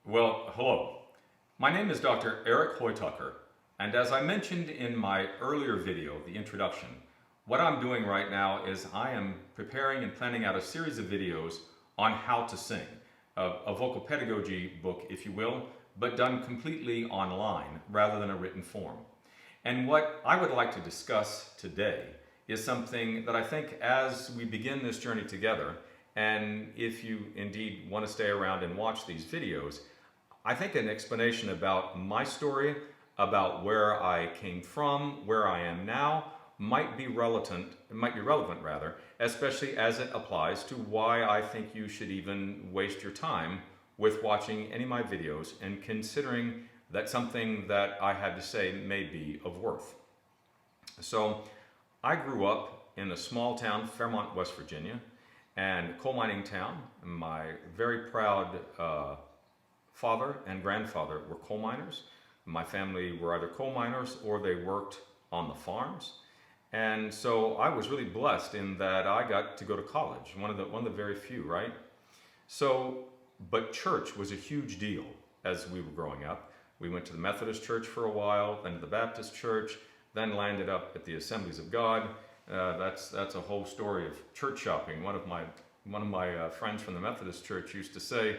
Well, hello. My name is Dr. Eric Hoytucker, and as I mentioned in my earlier video, the introduction, what I'm doing right now is I am preparing and planning out a series of videos on how to sing, a vocal pedagogy book, if you will, but done completely online rather than a written form. And what I would like to discuss today is something that I think as we begin this journey together, and if you indeed want to stay around and watch these videos, I think an explanation about my story, about where I came from, where I am now, might be relevant rather, especially as it applies to why I think you should even waste your time with watching any of my videos and considering that something that I had to say may be of worth. So I grew up in a small town, Fairmont, West Virginia, and coal mining town. My very proud father and grandfather were coal miners. My family were either coal miners or they worked on the farms. And so I was really blessed in that I got to go to college, one of the very few, right? So, but church was a huge deal as we were growing up. We went to the Methodist church for a while, then to the Baptist church, then landed up at the Assemblies of God. That's a whole story of church shopping. One of my friends from the Methodist church used to say,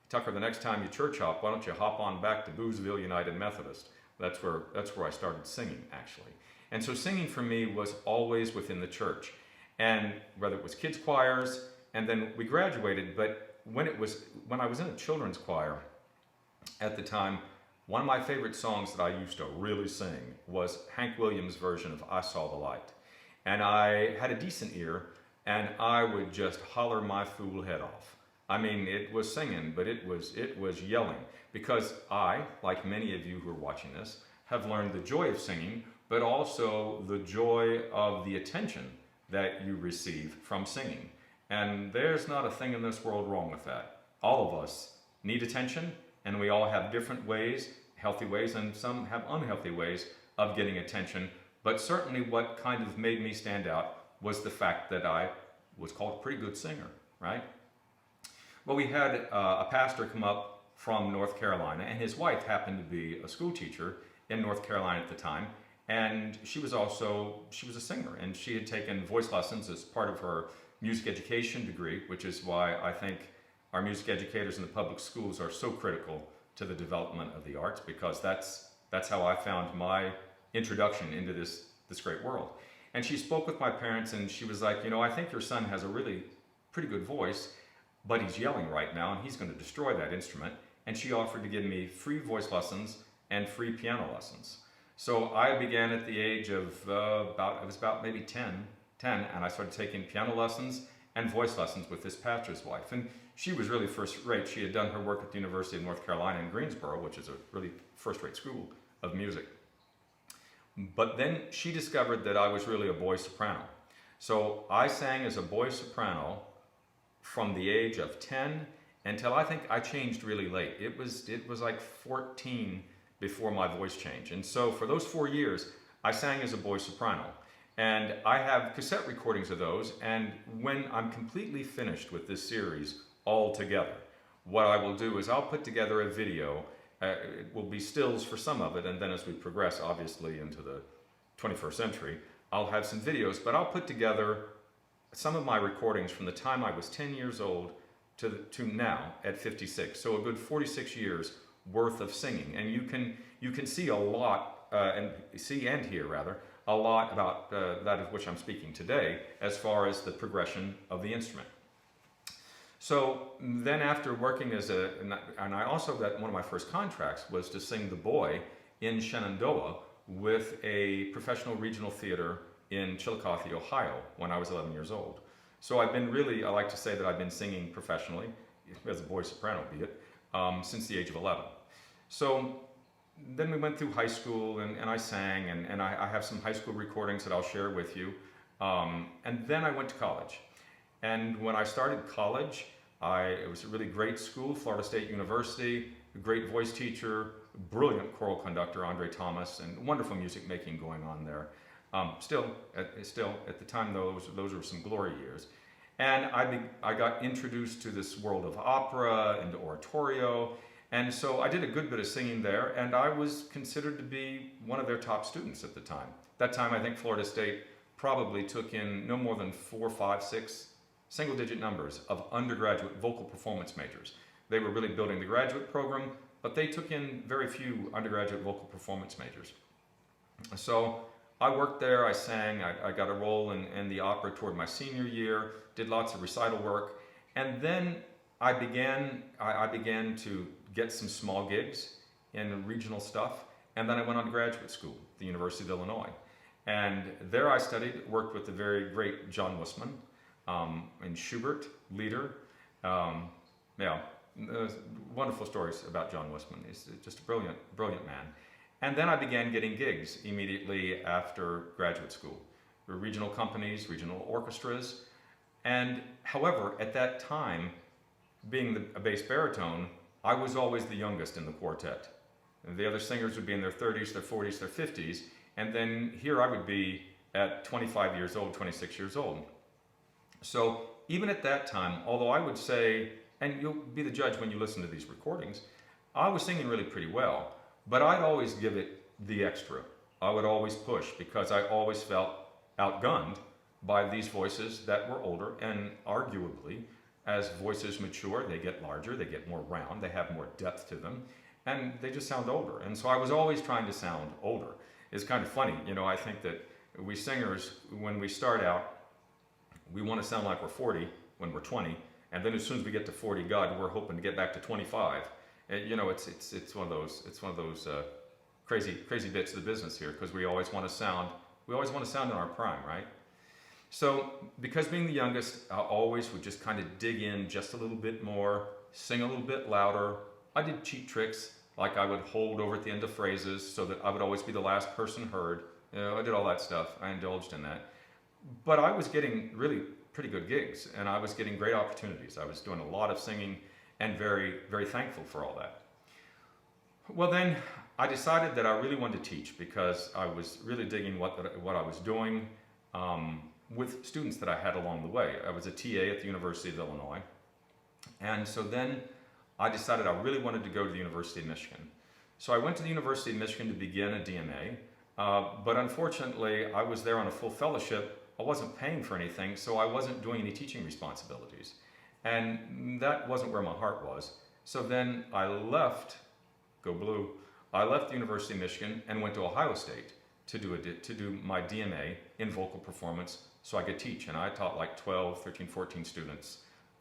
Tucker, the next time you church hop, why don't you hop on back to Boozeville United Methodist? That's where I started singing, actually. And so singing for me was always within the church, and whether it was kids choirs, and then we graduated. But when I was in a children's choir at the time, one of my favorite songs that I used to really sing was Hank Williams' version of I Saw the Light. And I had a decent ear, and I would just holler my fool head off. I mean, it was singing, but it was yelling, because I, like many of you who are watching this, have learned the joy of singing, but also the joy of the attention that you receive from singing. And there's not a thing in this world wrong with that. All of us need attention, and we all have different ways, healthy ways, and some have unhealthy ways of getting attention. But certainly what kind of made me stand out was the fact that I was called a pretty good singer, right? Well, we had a pastor come up from North Carolina, and his wife happened to be a school teacher in North Carolina at the time, and she was a singer, and she had taken voice lessons as part of her music education degree, which is why I think our music educators in the public schools are so critical to the development of the arts, because that's how I found my introduction into this great world. And she spoke with my parents, and she was like, I think your son has a really pretty good voice, but he's yelling right now and he's going to destroy that instrument. And she offered to give me free voice lessons and free piano lessons. So I began at the age of about maybe 10, and I started taking piano lessons and voice lessons with this pastor's wife. And she was really first rate. She had done her work at the University of North Carolina in Greensboro, which is a really first-rate school of music. But then she discovered that I was really a boy soprano. So I sang as a boy soprano from the age of 10 until I think I changed really late. It was like 14 before my voice changed. And so for those 4 years, I sang as a boy soprano. And I have cassette recordings of those, and when I'm completely finished with this series all together, what I will do is I'll put together a video. It will be stills for some of it, and then as we progress, obviously, into the 21st century, I'll have some videos, but I'll put together some of my recordings from the time I was 10 years old to now at 56. So a good 46 years worth of singing. And you can see a lot, and hear rather, a lot about that of which I'm speaking today as far as the progression of the instrument. So then after working and I also got one of my first contracts was to sing the boy in Shenandoah with a professional regional theater in Chillicothe, Ohio, when I was 11 years old. So I like to say that I've been singing professionally, as a boy soprano be it, since the age of 11. So then we went through high school, and I sang, and I have some high school recordings that I'll share with you. And then I went to college. And when I started college, it was a really great school, Florida State University, a great voice teacher, brilliant choral conductor, Andre Thomas, and wonderful music making going on there. Still at the time, those were some glory years. And I got introduced to this world of opera and oratorio, And so I did a good bit of singing there, and I was considered to be one of their top students at the time. That time, I think Florida State probably took in no more than 4, 5, 6 single-digit numbers of undergraduate vocal performance majors. They were really building the graduate program, but they took in very few undergraduate vocal performance majors. So I worked there, I sang, I got a role in the opera toward my senior year, did lots of recital work, and then I began to get some small gigs in regional stuff, and then I went on to graduate school at the University of Illinois. And there I studied, worked with the very great John Wussman, and Schubert, Lieder. Wonderful stories about John Wussman. He's just a brilliant, brilliant man. And then I began getting gigs immediately after graduate school. Regional companies, regional orchestras. And however, at that time, being a bass baritone, I was always the youngest in the quartet. The other singers would be in their 30s, their 40s, their 50s, and then here I would be at 25 years old, 26 years old. So even at that time, although I would say, and you'll be the judge when you listen to these recordings, I was singing really pretty well, but I'd always give it the extra. I would always push because I always felt outgunned by these voices that were older, and arguably, as voices mature, they get larger, they get more round, they have more depth to them, and they just sound older. And so I was always trying to sound older. It's kind of funny, you know, I think that we singers, when we start out, we want to sound like we're 40 when we're 20, and then as soon as we get to 40, God, we're hoping to get back to 25. And, you know, it's one of those crazy bits of the business here, because we always want to sound in our prime, right? So, because being the youngest, I always would just kind of dig in just a little bit more, sing a little bit louder. I did cheap tricks, like I would hold over at the end of phrases so that I would always be the last person heard. You know, I did all that stuff. I indulged in that. But I was getting really pretty good gigs, and I was getting great opportunities. I was doing a lot of singing and very, very thankful for all that. Well, then I decided that I really wanted to teach because I was really digging what I was doing. With students that I had along the way. I was a TA at the University of Illinois. And so then I decided I really wanted to go to the University of Michigan. So I went to the University of Michigan to begin a DMA, but unfortunately I was there on a full fellowship. I wasn't paying for anything, so I wasn't doing any teaching responsibilities. And that wasn't where my heart was. So then I left, go blue, I left the University of Michigan and went to Ohio State to do my DMA in vocal performance so I could teach. And I taught like 12, 13, 14 students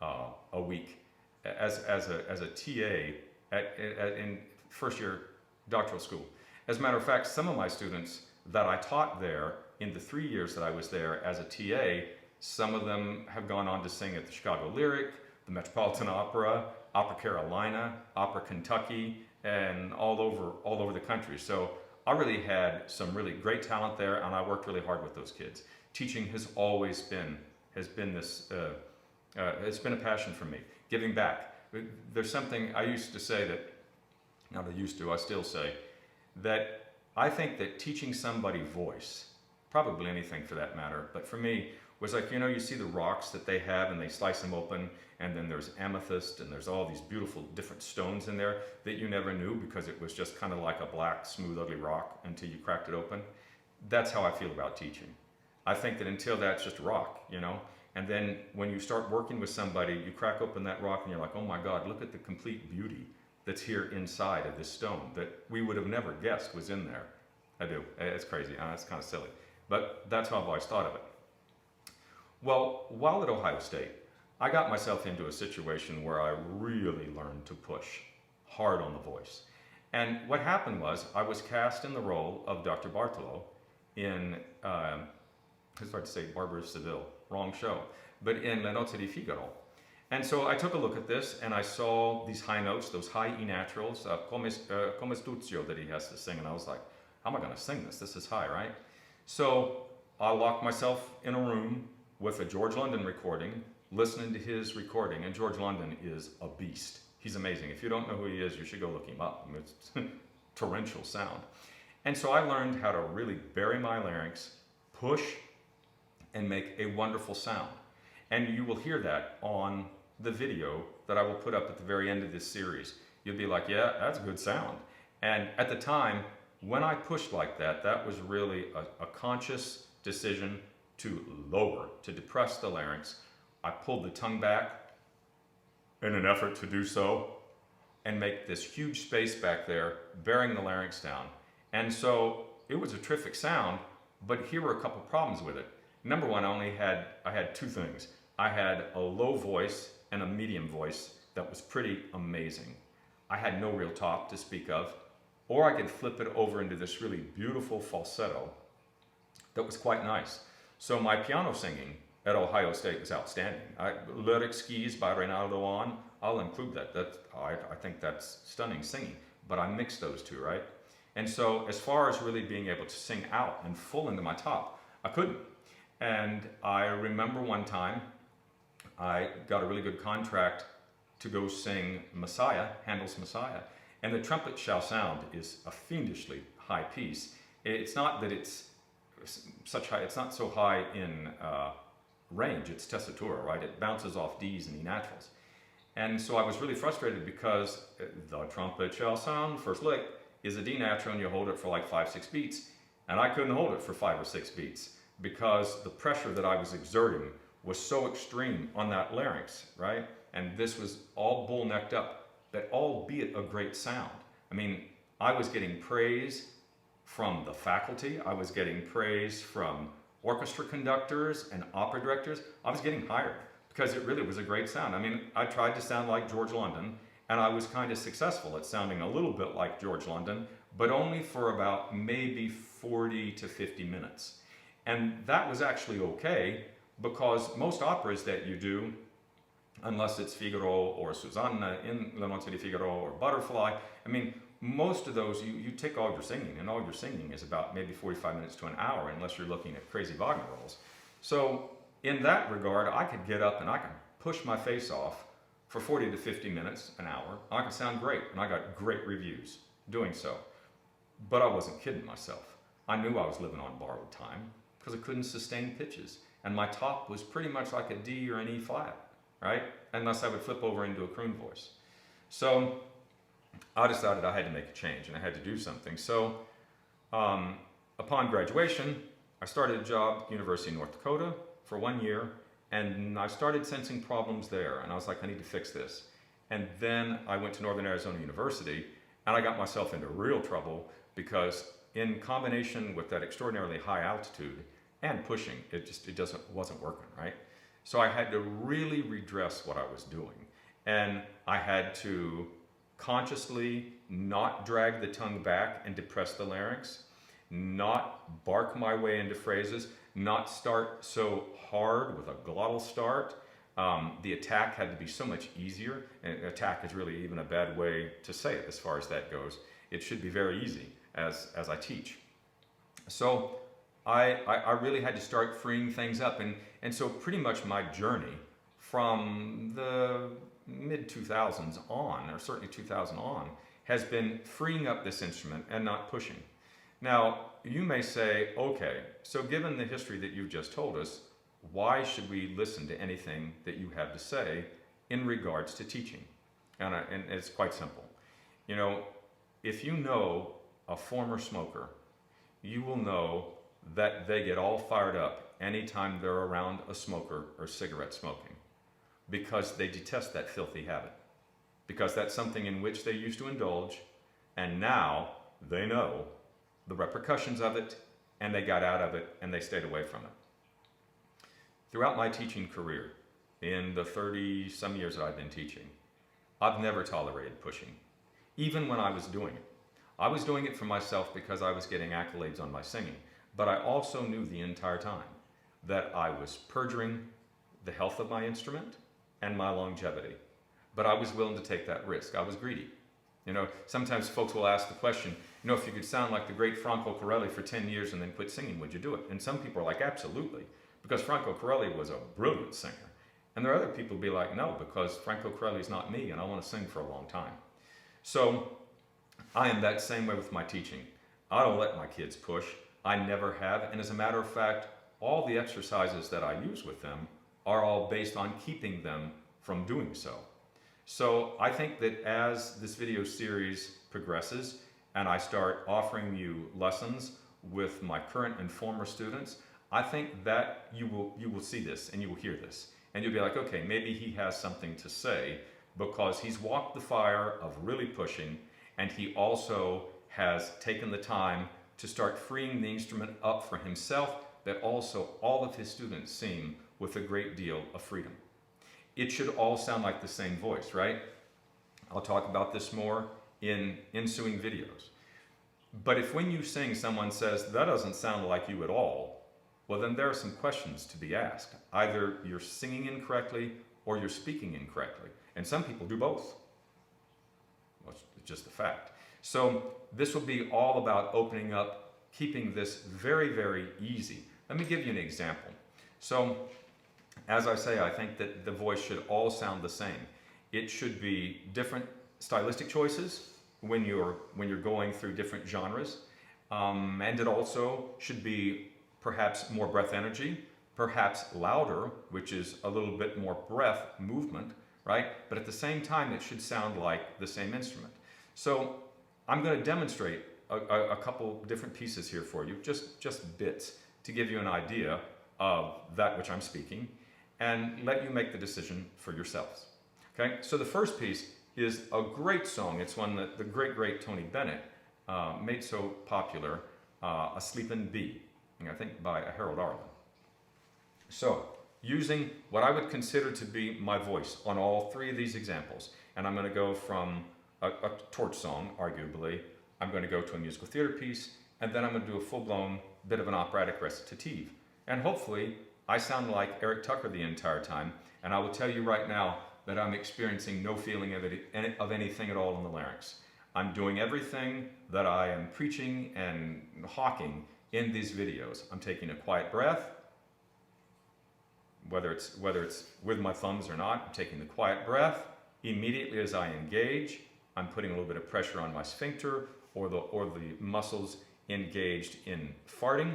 a week as a TA in first year doctoral school. As a matter of fact, some of my students that I taught there in the 3 years that I was there as a TA, some of them have gone on to sing at the Chicago Lyric, the Metropolitan Opera, Opera Carolina, Opera Kentucky, and all over the country. So I really had some really great talent there, and I worked really hard with those kids. Teaching has always been it's been a passion for me. Giving back. There's something I used to say that, not I used to, I still say, that I think that teaching somebody voice, probably anything for that matter, but for me, was like, you know, you see the rocks that they have and they slice them open, and then there's amethyst and there's all these beautiful different stones in there that you never knew because it was just kind of like a black, smooth, ugly rock until you cracked it open. That's how I feel about teaching. I think that until that's just a rock, you know, and then when you start working with somebody, you crack open that rock and you're like, oh my God, look at the complete beauty that's here inside of this stone that we would have never guessed was in there. I do. It's crazy. It's kind of silly. But that's how I've always thought of it. Well, while at Ohio State, I got myself into a situation where I really learned to push hard on the voice. And what happened was I was cast in the role of Dr. Bartolo in, it's hard to say Barber of Seville, wrong show, but in La Notte di Figaro. And so I took a look at this and I saw these high notes, those high E naturals, Come Stuzio that he has to sing, and I was like, how am I going to sing this? This is high, right? So I locked myself in a room with a George London recording, listening to his recording, and George London is a beast. He's amazing. If you don't know who he is, you should go look him up. I mean, it's torrential sound. And so I learned how to really bury my larynx, push, and make a wonderful sound. And you will hear that on the video that I will put up at the very end of this series. you'd be like, yeah, that's a good sound. And at the time, when I pushed like that, that was really a conscious decision to lower, to depress the larynx. I pulled the tongue back in an effort to do so and make this huge space back there, bearing the larynx down. And so it was a terrific sound, but here were a couple problems with it. Number one, I had two things. I had a low voice and a medium voice that was pretty amazing. I had no real top to speak of, or I could flip it over into this really beautiful falsetto that was quite nice. So my piano singing at Ohio State was outstanding. Lyric Skis by Reynaldo On, I'll include that. I think that's stunning singing, but I mixed those two, right? And so as far as really being able to sing out and full into my top, I couldn't. And I remember one time I got a really good contract to go sing Messiah, Handel's Messiah. And the trumpet shall sound is a fiendishly high piece. It's not that it's it's not so high in range, it's tessitura, right? It bounces off D's and E naturals. And so I was really frustrated because the trumpet shall sound, first lick, is a D natural and you hold it for like 5-6 beats. And I couldn't hold it for 5 or 6 beats because the pressure that I was exerting was so extreme on that larynx, right? And this was all bull necked up, but albeit a great sound. I mean, I was getting praise from the faculty, I was getting praise from orchestra conductors and opera directors. I was getting hired because it really was a great sound. I mean, I tried to sound like George London, and I was kind of successful at sounding a little bit like George London, but only for about maybe 40 to 50 minutes. And that was actually okay, because most operas that you do, unless it's Figaro or Susanna in La Notte di Figaro or Butterfly, I mean, most of those, you take all your singing, and all your singing is about maybe 45 minutes to an hour, unless you're looking at crazy Wagner rolls. So in that regard, I could get up and I could push my face off for 40 to 50 minutes, an hour. I could sound great, and I got great reviews doing so. But I wasn't kidding myself. I knew I was living on borrowed time because I couldn't sustain pitches. And my top was pretty much like a D or an E flat, right? Unless I would flip over into a croon voice. So I decided I had to make a change and I had to do something. So upon graduation, I started a job at University of North Dakota for 1 year, and I started sensing problems there. And I was like, I need to fix this. And then I went to Northern Arizona University, and I got myself into real trouble because in combination with that extraordinarily high altitude and pushing, it wasn't working, right? So I had to really redress what I was doing. And I had to consciously not drag the tongue back and depress the larynx, not bark my way into phrases, not start so hard with a glottal start. The attack had to be so much easier. And attack is really even a bad way to say it as far as that goes. It should be very easy as I teach. So I really had to start freeing things up. And so pretty much my journey from the mid-2000s on, or certainly 2000 on, has been freeing up this instrument and not pushing. Now, you may say, okay, so given the history that you've just told us, why should we listen to anything that you have to say in regards to teaching? And it's quite simple. You know, if you know a former smoker, you will know that they get all fired up anytime they're around a smoker or cigarette smoking, because they detest that filthy habit, because that's something in which they used to indulge, and now they know the repercussions of it, and they got out of it, and they stayed away from it. Throughout my teaching career, in the 30-some years that I've been teaching, I've never tolerated pushing, even when I was doing it. I was doing it for myself because I was getting accolades on my singing, but I also knew the entire time that I was perjuring the health of my instrument and my longevity. But I was willing to take that risk. I was greedy. You know, sometimes folks will ask the question, you know, if you could sound like the great Franco Corelli for 10 years and then quit singing, would you do it? And some people are like, absolutely, because Franco Corelli was a brilliant singer. And there are other people who be like, no, because Franco Corelli is not me and I want to sing for a long time. So I am that same way with my teaching. I don't let my kids push. I never have. And as a matter of fact, all the exercises that I use with them are all based on keeping them from doing so. So I think that as this video series progresses and I start offering you lessons with my current and former students, I think that you will see this and you will hear this. And you'll be like, okay, maybe he has something to say because he's walked the fire of really pushing, and he also has taken the time to start freeing the instrument up for himself, that also all of his students sing with a great deal of freedom. It should all sound like the same voice, right? I'll talk about this more in ensuing videos. But if when you sing someone says, that doesn't sound like you at all, well then there are some questions to be asked. Either you're singing incorrectly or you're speaking incorrectly. And some people do both. Well, it's just a fact. So this will be all about opening up, keeping this very, very easy. Let me give you an example. So as I say, I think that the voice should all sound the same. It should be different stylistic choices when you're going through different genres. And it also should be perhaps more breath energy, perhaps louder, which is a little bit more breath movement, right? But at the same time, it should sound like the same instrument. So I'm going to demonstrate a couple different pieces here for you, just bits, to give you an idea of that which I'm speaking, and let you make the decision for yourselves. Okay, so the first piece is a great song. It's one that the great Tony Bennett made so popular, A Sleepin' Bee, I think by Harold Arlen. So, using what I would consider to be my voice on all three of these examples, and I'm going to go from a torch song, arguably, I'm going to go to a musical theater piece, and then I'm going to do a full-blown bit of an operatic recitative. And hopefully, I sound like Eric Tucker the entire time, and I will tell you right now that I'm experiencing no feeling of anything at all in the larynx. I'm doing everything that I am preaching and hawking in these videos. I'm taking a quiet breath, whether it's with my thumbs or not. I'm taking the quiet breath. Immediately as I engage, I'm putting a little bit of pressure on my sphincter or the muscles engaged in farting,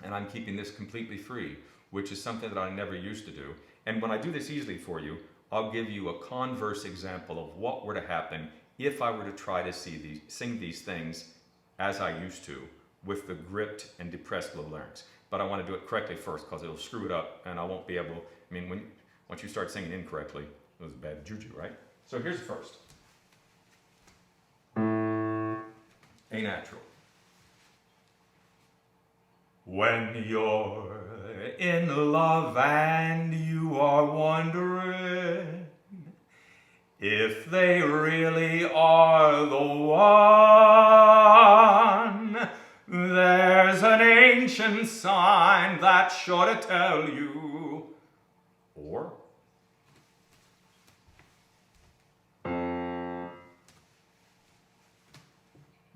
and I'm keeping this completely free, which is something that I never used to do. And when I do this easily for you, I'll give you a converse example of what were to happen if I were to try to sing these things as I used to, with the gripped and depressed low larynx. But I want to do it correctly first, because it'll screw it up and I won't be able, once you start singing incorrectly, it was bad juju, right? So here's the first. A natural. When you're in love and you are wondering if they really are the one, there's an ancient sign that's sure to tell you. Or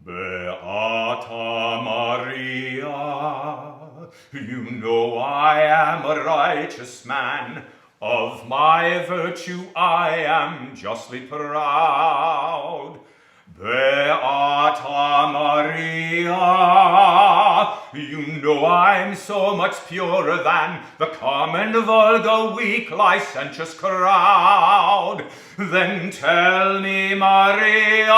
Beata Maria, you know I am a righteous man. Of my virtue I am justly proud. Beata Maria, you know I'm so much purer than the common, vulgar, weak, licentious crowd. Then tell me, Maria,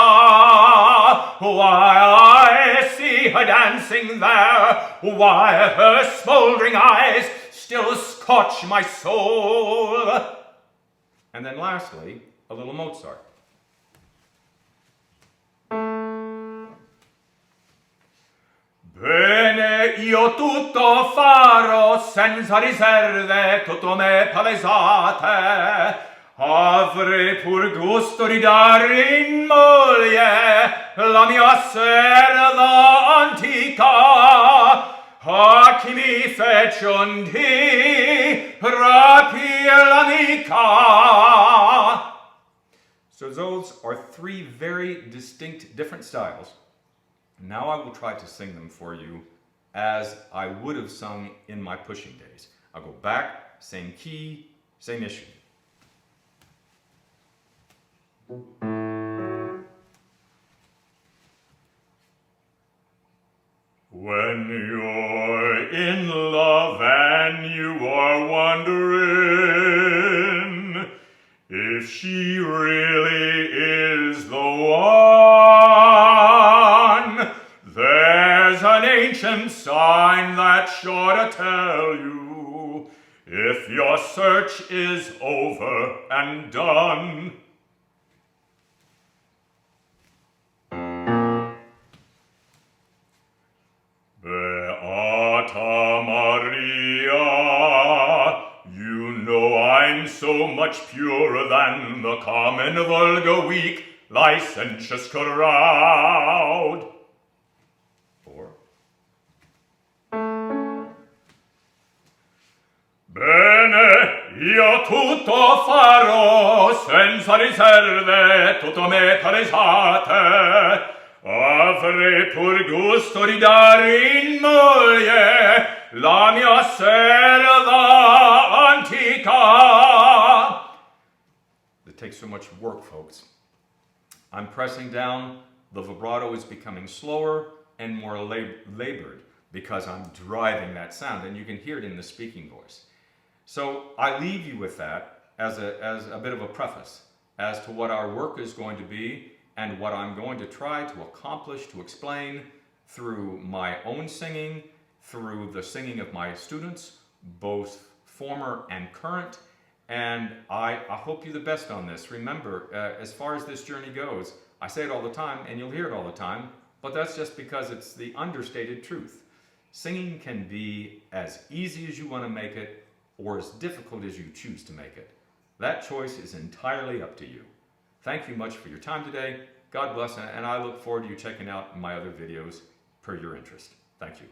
why I see her dancing there, why her smoldering eyes still scorch my soul. And then lastly, a little Mozart. Bene, io tutto farò senza riserve, tutto me palesate. Avrei pur gusto di dare in moglie la mia serva antica, a chi mi fece un dì rapire l'amica. So those are three very distinct, different styles. Now I will try to sing them for you as I would have sung in my pushing days. I'll go back, same key, same issue. When you're in love and you are wondering if she really ancient sign that's sure to tell you if your search is over and done. Beata Maria, you know I'm so much purer than the common, vulgar, weak, licentious crowd. Or bene, io tutto farò senza riserve, tutto metà risate. Avrei pur gusto di dare in moglie la mia serva antica. It takes so much work, folks. I'm pressing down. The vibrato is becoming slower and more labored because I'm driving that sound, and you can hear it in the speaking voice. So I leave you with that as a bit of a preface as to what our work is going to be and what I'm going to try to accomplish, to explain through my own singing, through the singing of my students, both former and current. And I hope you the best on this. Remember, as far as this journey goes, I say it all the time, and you'll hear it all the time, but that's just because it's the understated truth. Singing can be as easy as you want to make it, or as difficult as you choose to make it. That choice is entirely up to you. Thank you much for your time today. God bless, and I look forward to you checking out my other videos per your interest. Thank you.